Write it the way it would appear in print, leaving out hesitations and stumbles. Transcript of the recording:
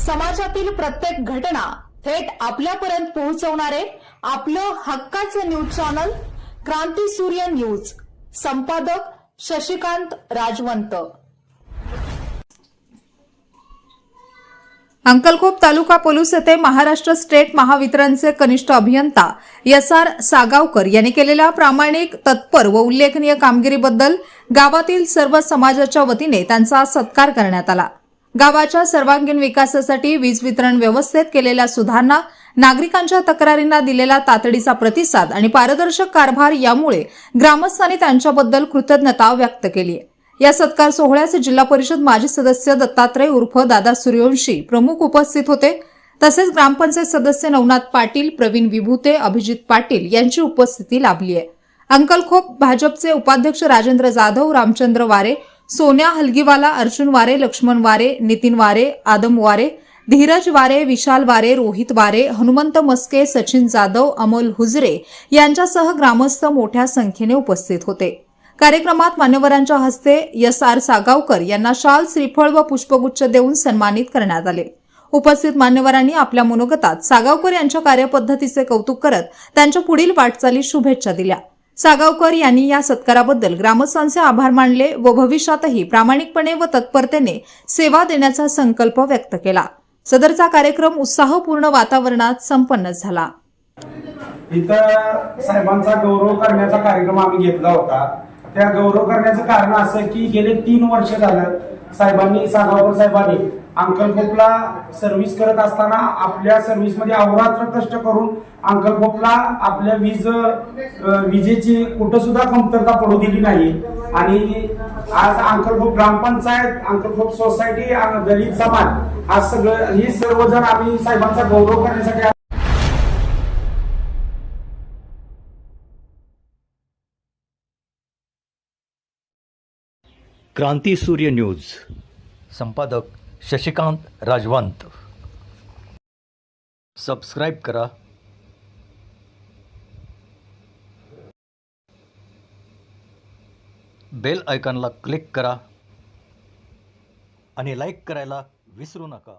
समाजातील प्रत्येक घटना थेट आपल्यापर्यंत पोहोचवणारे आपलं हक्काचं न्यूज चॅनल क्रांती सूर्य न्यूज. संपादक शशिकांत राजवंत. अंकलखोप तालुका पोलीस येथे महाराष्ट्र स्टेट महावितरणचे कनिष्ठ अभियंता SR सागावकर यांनी केलेल्या प्रामाणिक, तत्पर व उल्लेखनीय कामगिरीबद्दल गावातील सर्व समाजाच्या वतीने त्यांचा सत्कार करण्यात आला. गावाच्या सर्वांगीण विकासासाठी वीज वितरण व्यवस्थेत केलेल्या सुधारणा, नागरिकांच्या तक्रारींना दिलेला तातडीचा प्रतिसाद आणि पारदर्शक कारभार यामुळे ग्रामस्थांनी त्यांच्याबद्दल कृतज्ञता व्यक्त केली. या सत्कार सोहळ्यास जिल्हा परिषद माजी सदस्य दत्तात्रय उर्फ दादा सूर्यवंशी प्रमुख उपस्थित होते. तसेच ग्रामपंचायत सदस्य नवनाथ पाटील, प्रवीण विभूते, अभिजित पाटील यांची उपस्थिती लाभली आहे. अंकलखोप भाजपचे उपाध्यक्ष राजेंद्र जाधव, रामचंद्र वारे, सोन्या हलगीवाला, अर्जुन वारे, लक्ष्मण वारे, नितीन वारे, आदम वारे, धीरज वारे, विशाल वारे, रोहित वारे, हनुमंत मस्के, सचिन जाधव, अमोल हुजरे यांच्यासह ग्रामस्थ मोठ्या संख्येने उपस्थित होते. कार्यक्रमात मान्यवरांच्या हस्ते SR सागावकर यांना शाल, श्रीफळ व पुष्पगुच्छ देऊन सन्मानित करण्यात आले. उपस्थित मान्यवरांनी आपल्या मनोगतात सागावकर यांच्या कार्यपद्धतीचे कौतुक करत त्यांच्या पुढील वाटचालीस शुभेच्छा दिल्या. सागावकर यांनी या सत्काराबद्दल ग्रामस्थांचे आभार मानले व भविष्यातही प्रामाणिकपणे व तत्परतेने सेवा देण्याचा संकल्प व्यक्त केला. सदरचा कार्यक्रम उत्साहपूर्ण वातावरणात संपन्न झाला. इथं साहेबांचा गौरव करण्याचा कार्यक्रम आम्ही घेतला होता. त्या गौरव करण्याचं कारण असं की गेले 3 वर्ष झालं सागावकर साहेबांनी अंकलखोपला सर्व्हिस करत असताना आपल्या सर्व्हिसमध्ये अहोरात्र कष्ट करून अंकलखोपला आपल्या विजेची कुठं सुद्धा कमतरता पडू दिली नाही. आणि आज अंकलखोप ग्रामपंचायत, अंकलखोप सोसायटी, दलित समाज आज हे सर्वजण आम्ही साहेबांचा गौरव करण्यासाठी क्रांती सूर्य न्यूज. संपादक शशिकांत राजवंत. सबस्क्राईब करा, बेल आयकॉनला क्लिक करा आणि लाईक करायला विसरू नका.